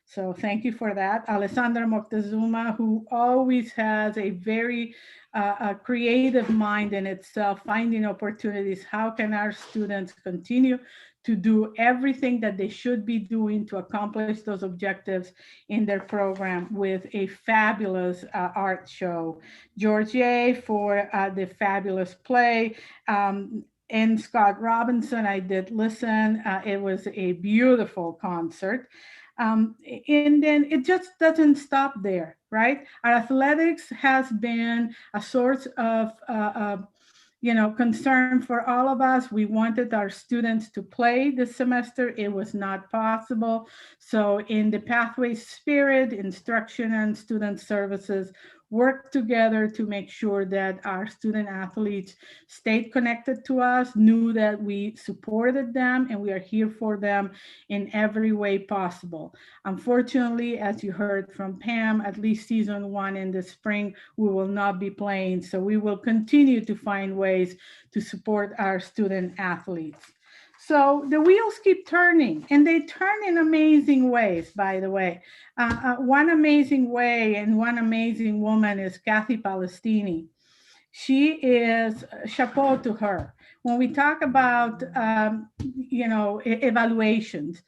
Speaker 4: So thank you for that. Alessandra Moctezuma, who always has a very a creative mind in itself, finding opportunities. How can our students continue to do everything that they should be doing to accomplish those objectives in their program with a fabulous art show? Georgie for the fabulous play. And Scott Robinson, I did listen. It was a beautiful concert. And then it just doesn't stop there, right? Our athletics has been a source of concern for all of us. We wanted our students to play this semester. It was not possible. So in the Pathway spirit, instruction and student services worked together to make sure that our student athletes stayed connected to us, knew that we supported them and we are here for them in every way possible. Unfortunately, as you heard from Pam, at least season 1 in the spring, we will not be playing. So we will continue to find ways to support our student athletes. So the wheels keep turning, and they turn in amazing ways, by the way. One amazing way and one amazing woman is Kathy Palestini. She is, chapeau to her. When we talk about, evaluations,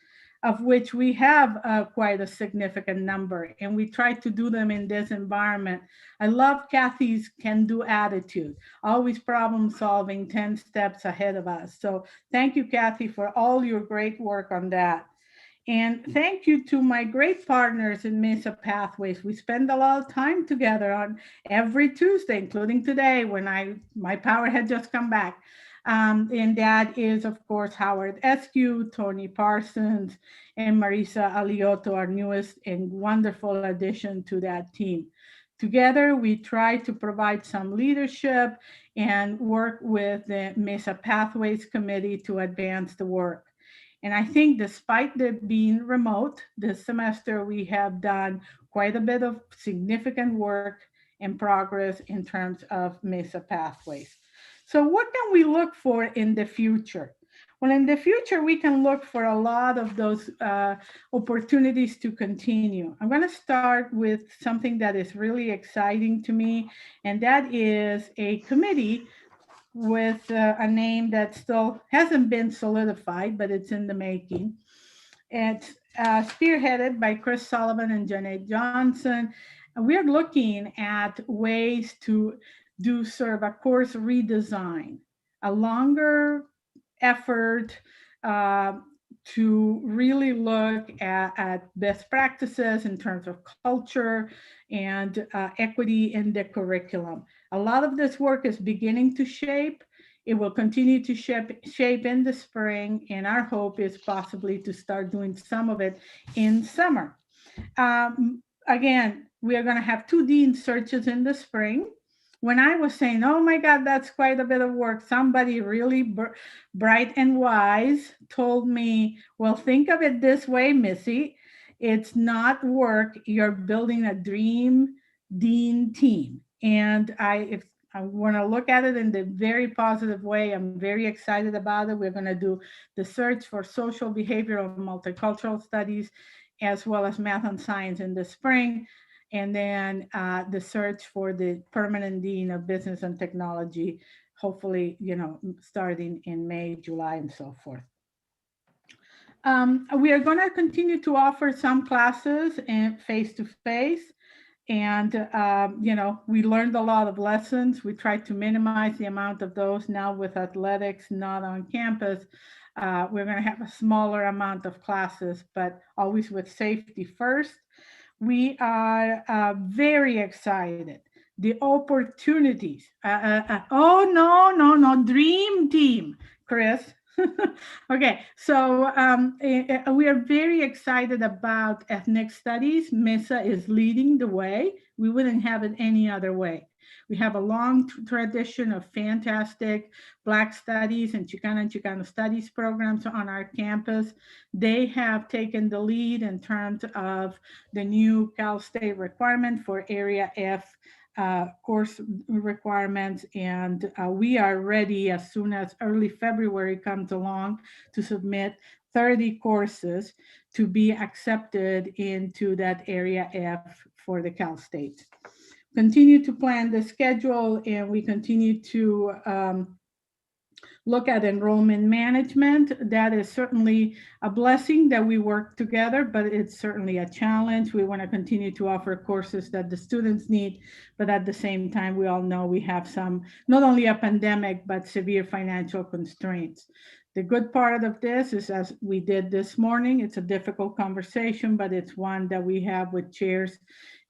Speaker 4: of which we have quite a significant number, and we try to do them in this environment. I love Kathy's can-do attitude, always problem solving 10 steps ahead of us. So thank you, Kathy, for all your great work on that. And thank you to my great partners in Mesa Pathways. We spend a lot of time together on every Tuesday, including today when my power had just come back. And that is, of course, Howard Eskew, Tony Parsons, and Marisa Aliotto, our newest and wonderful addition to that team. Together, we try to provide some leadership and work with the Mesa Pathways Committee to advance the work. And I think despite it being remote, this semester we have done quite a bit of significant work and progress in terms of Mesa Pathways. So what can we look for in the future? Well, in the future, we can look for a lot of those opportunities to continue. I'm going to start with something that is really exciting to me, and that is a committee with a name that still hasn't been solidified, but it's in the making. It's spearheaded by Chris Sullivan and Janet Johnson. And we're looking at ways to do sort of a course redesign, a longer effort to really look at best practices in terms of culture and equity in the curriculum. A lot of this work is beginning to shape. It will continue to shape in the spring, and our hope is possibly to start doing some of it in summer. Again, we are going to have 2 dean searches in the spring. When I was saying, oh my God, that's quite a bit of work, somebody really bright and wise told me, well, think of it this way, Missy. It's not work. You're building a dream dean team. And if I want to look at it in the very positive way, I'm very excited about it. We're going to do the search for social, behavioral, and multicultural studies, as well as math and science in the spring. And then the search for the permanent dean of business and technology, hopefully, starting in May, July, and so forth. We are going to continue to offer some classes and face-to-face. And, we learned a lot of lessons. We tried to minimize the amount of those. Now with athletics not on campus, we're going to have a smaller amount of classes, but always with safety first. We are very excited. The opportunities. Oh, no, dream team, Chris. Okay, so we are very excited about ethnic studies. Mesa is leading the way. We wouldn't have it any other way. We have a long tradition of fantastic Black studies and Chicano studies programs on our campus. They have taken the lead in terms of the new Cal State requirement for Area F course requirements, and we are ready as soon as early February comes along to submit 30 courses to be accepted into that Area F for the Cal State. Continue to plan the schedule, and we continue to look at enrollment management. That is certainly a blessing that we work together, but it's certainly a challenge. We want to continue to offer courses that the students need, but at the same time, we all know we have some, not only a pandemic, but severe financial constraints. The good part of this is, as we did this morning, it's a difficult conversation, but it's one that we have with chairs,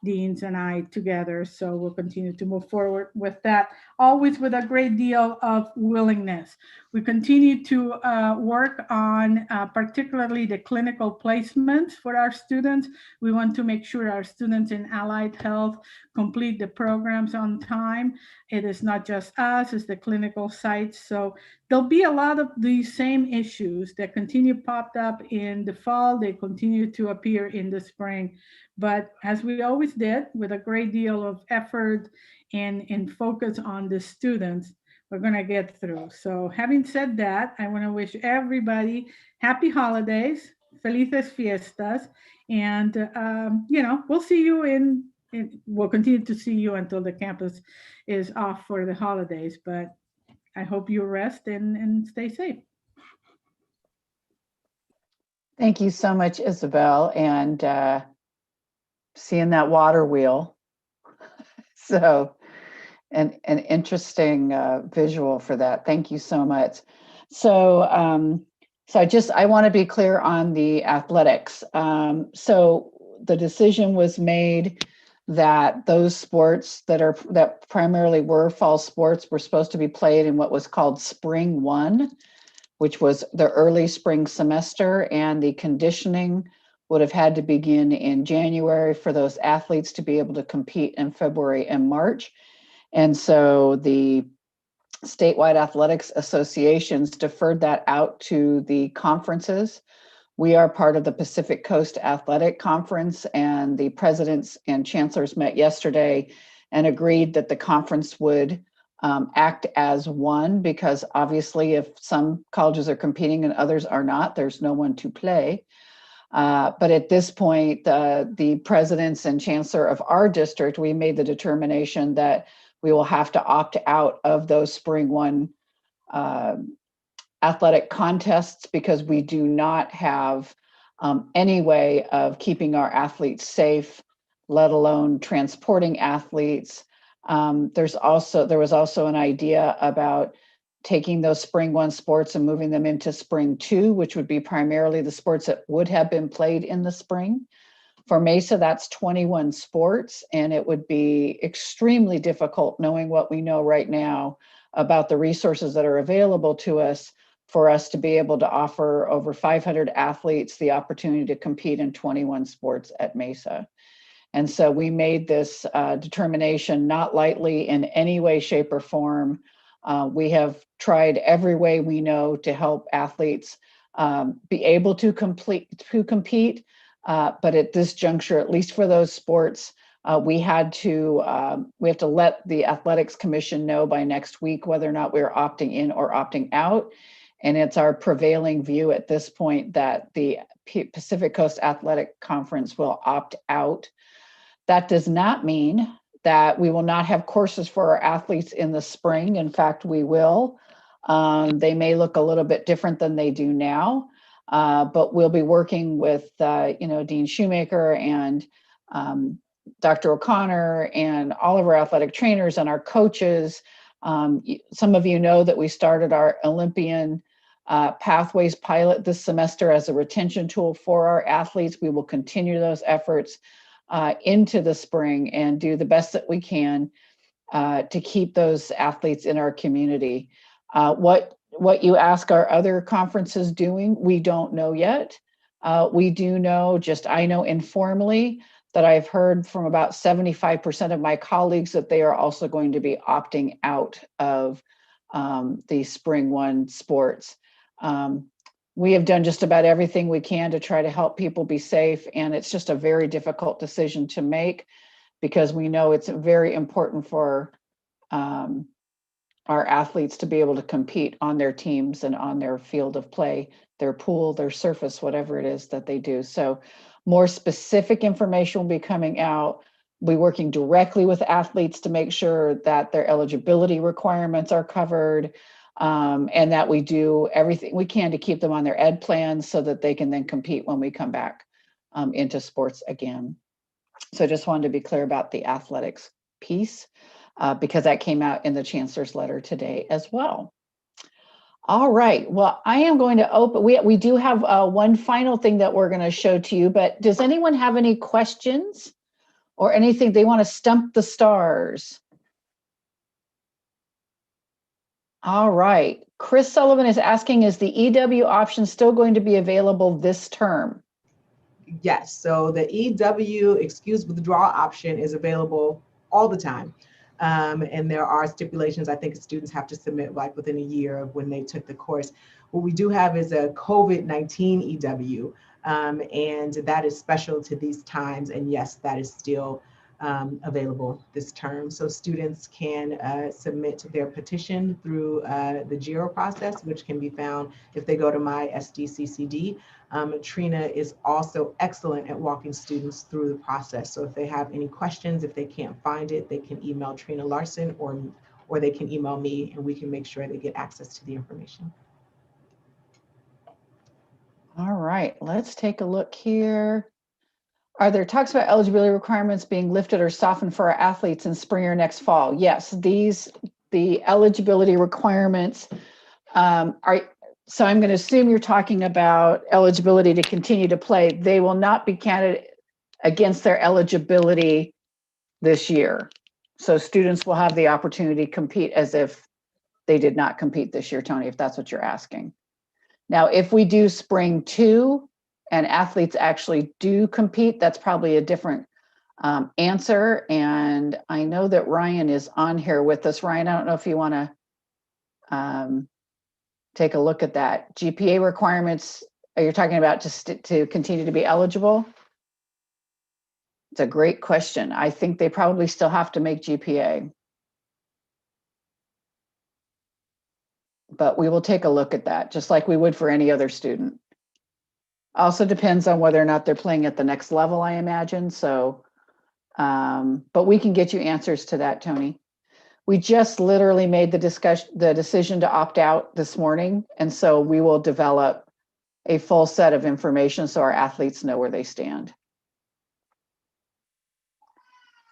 Speaker 4: deans, and I together. So we'll continue to move forward with that, always with a great deal of willingness. We continue to work on particularly the clinical placements for our students. We want to make sure our students in allied health complete the programs on time. It is not just us, it's the clinical sites. So there'll be a lot of these same issues that continue popped up in the fall. They continue to appear in the spring. But as we always did, with a great deal of effort and focus on the students, we're going to get through. So having said that, I want to wish everybody happy holidays, felices fiestas, and we'll see you we'll continue to see you until the campus is off for the holidays. But I hope you rest and stay safe.
Speaker 1: Thank you so much, Isabel, and seeing that water wheel. So an interesting visual for that. Thank you so much. So I want to be clear on the athletics. So the decision was made that those sports that primarily were fall sports were supposed to be played in what was called Spring 1, which was the early spring semester, and the conditioning would have had to begin in January for those athletes to be able to compete in February and March. And so the statewide athletics associations deferred that out to the conferences. We are part of the Pacific Coast Athletic Conference, and the presidents and chancellors met yesterday and agreed that the conference would act as one, because obviously if some colleges are competing and others are not, there's no one to play. But at this point, the presidents and chancellor of our district, we made the determination that we will have to opt out of those Spring 1 athletic contests, because we do not have any way of keeping our athletes safe, let alone transporting athletes. There was also an idea about taking those Spring 1 sports and moving them into Spring 2, which would be primarily the sports that would have been played in the spring. For Mesa, that's 21 sports, and it would be extremely difficult, knowing what we know right now about the resources that are available to us, for us to be able to offer over 500 athletes the opportunity to compete in 21 sports at Mesa. And so we made this determination not lightly in any way, shape, or form. We have tried every way we know to help athletes be able to compete. But at this juncture, at least for those sports, we have to let the Athletics Commission know by next week whether or not we're opting in or opting out. And it's our prevailing view at this point that the Pacific Coast Athletic Conference will opt out. That does not mean that we will not have courses for our athletes in the spring. In fact, we will. They may look a little bit different than they do now, but we'll be working with Dean Shoemaker and Dr. O'Connor and all of our athletic trainers and our coaches. Some of you know that we started our Olympian Pathways pilot this semester as a retention tool for our athletes. We will continue those efforts into the spring and do the best that we can to keep those athletes in our community. What what you ask, are other conferences doing? We don't know yet. We do know, I know informally that I've heard from about 75% of my colleagues that they are also going to be opting out of the Spring One sports. We have done just about everything we can to try to help people be safe, and it's just a very difficult decision to make because we know it's very important for our athletes to be able to compete on their teams and on their field of play, their pool, their surface, whatever it is that they do. So more specific information will be coming out. We'll be working directly with athletes to make sure that their eligibility requirements are covered, and that we do everything we can to keep them on their ed plans so that they can then compete when we come back into sports again. So I just wanted to be clear about the athletics piece. Because that came out in the chancellor's letter today as well. All right, well, I am going to open, we do have one final thing that we're going to show to you, but does anyone have any questions or anything they want to stump the stars? All right, Chris Sullivan is asking, is the EW option still going to be available this term?
Speaker 3: Yes, so the EW excuse withdrawal option is available all the time. And there are stipulations I think students have to submit like within a year of when they took the course. What we do have is a COVID-19 EW, and that is special to these times. And yes, that is still available this term. So students can submit their petition through the GERO process, which can be found if they go to my Sdccd. Trina is also excellent at walking students through the process. So if they have any questions, if they can't find it, they can email Trina Larson or they can email me and we can make sure they get access to the information.
Speaker 1: All right, let's take a look here. Are there talks about eligibility requirements being lifted or softened for our athletes in spring or next fall? Yes, the eligibility requirements are, so I'm going to assume you're talking about eligibility to continue to play. They will not be counted against their eligibility this year. So students will have the opportunity to compete as if they did not compete this year, Tony, if that's what you're asking. Now, if we do spring 2 and athletes actually do compete, that's probably a different answer. And I know that Ryan is on here with us. Ryan, I don't know if you want to take a look at that. GPA requirements, are you talking about to continue to be eligible? It's a great question. I think they probably still have to make GPA. But we will take a look at that, just like we would for any other student. Also depends on whether or not they're playing at the next level, I imagine. So, but we can get you answers to that, Tony. We just literally made the decision to opt out this morning. And so we will develop a full set of information so our athletes know where they stand.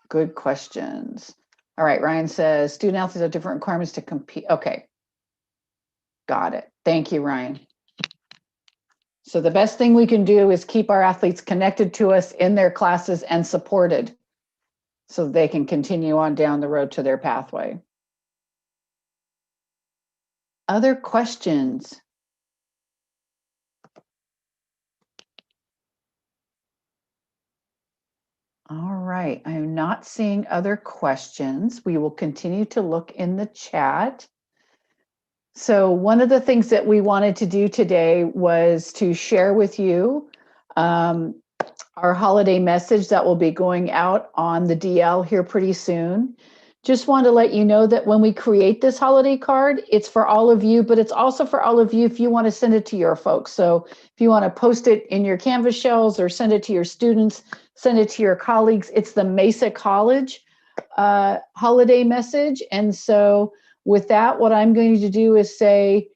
Speaker 1: Good questions. All right, Ryan says, student athletes have different requirements to compete. Okay. Got it. Thank you, Ryan. So the best thing we can do is keep our athletes connected to us in their classes and supported so they can continue on down the road to their pathway. Other questions? All right, I'm not seeing other questions. We will continue to look in the chat. So one of the things that we wanted to do today was to share with you our holiday message that will be going out on the DL here pretty soon. Just want to let you know that when we create this holiday card, it's for all of you, but it's also for all of you if you want to send it to your folks. So if you want to post it in your Canvas shells or send it to your students, send it to your colleagues. It's the Mesa College holiday message. And so with that, what I'm going to do is say,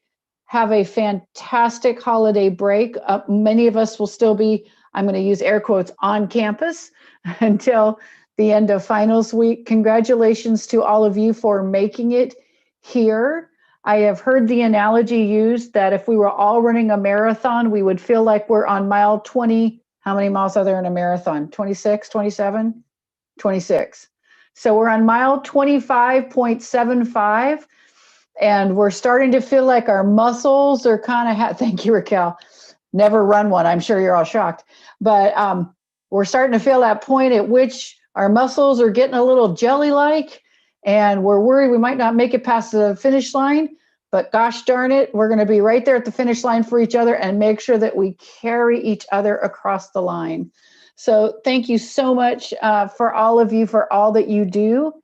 Speaker 1: have a fantastic holiday break. Many of us will still be, I'm going to use air quotes, on campus until the end of finals week. Congratulations to all of you for making it here. I have heard the analogy used that if we were all running a marathon, we would feel like we're on mile 20. How many miles are there in a marathon? 26, 27, 26. So we're on mile 25.75. And we're starting to feel like our muscles are kind of, thank you, Raquel. Never run one. I'm sure you're all shocked. But we're starting to feel that point at which our muscles are getting a little jelly-like, and we're worried we might not make it past the finish line. But gosh darn it, we're going to be right there at the finish line for each other and make sure that we carry each other across the line. So thank you so much for all of you for all that you do.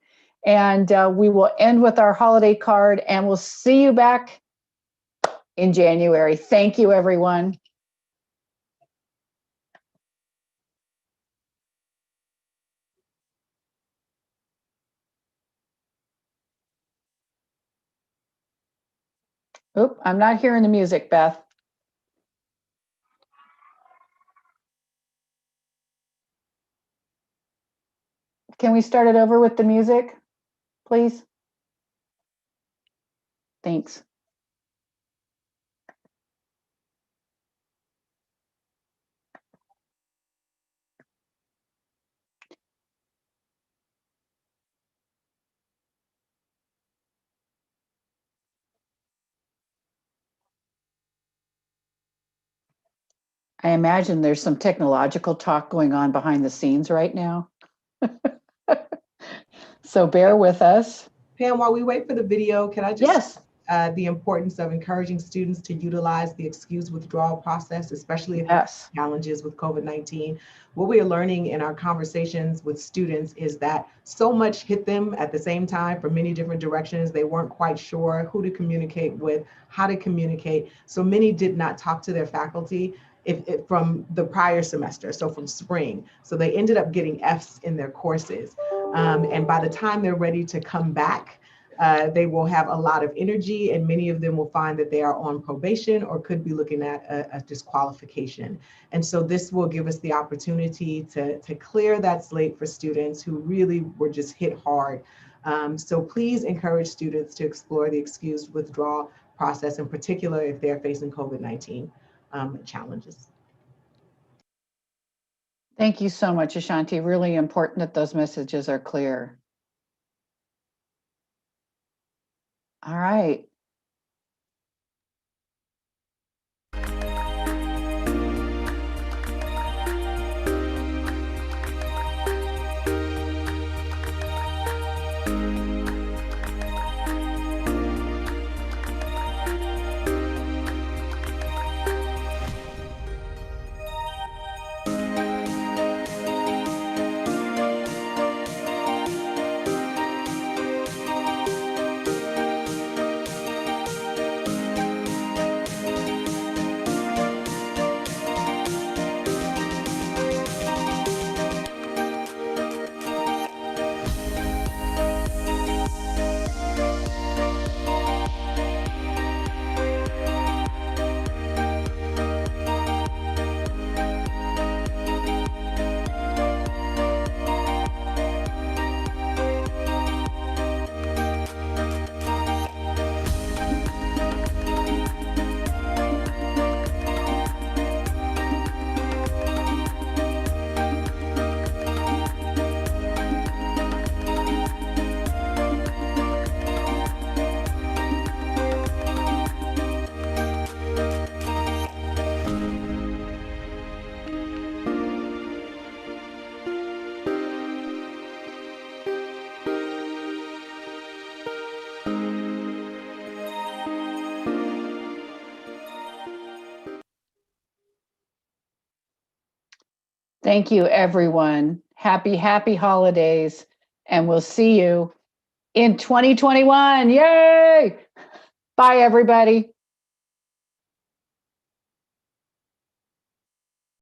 Speaker 1: And we will end with our holiday card, and we'll see you back in January. Thank you, everyone. Oop, I'm not hearing the music, Beth. Can we start it over with the music, please? Thanks. I imagine there's some technological talk going on behind the scenes right now. So bear with us.
Speaker 3: Pam, while we wait for the video, can I just
Speaker 1: Yes.
Speaker 3: The importance of encouraging students to utilize the excused withdrawal process, especially if
Speaker 1: Yes.
Speaker 3: challenges with COVID-19. What we are learning in our conversations with students is that so much hit them at the same time from many different directions. They weren't quite sure who to communicate with, how to communicate. So many did not talk to their faculty from the prior semester, so from spring. So they ended up getting Fs in their courses. And by the time they're ready to come back, they will have a lot of energy, and many of them will find that they are on probation or could be looking at a disqualification. And so this will give us the opportunity to clear that slate for students who really were just hit hard. So please encourage students to explore the excused withdrawal process, in particular if they're facing COVID-19 challenges.
Speaker 1: Thank you so much, Ashanti. Really important that those messages are clear. All right. Thank you, everyone. Happy holidays, and we'll see you in 2021. Yay! Bye, everybody.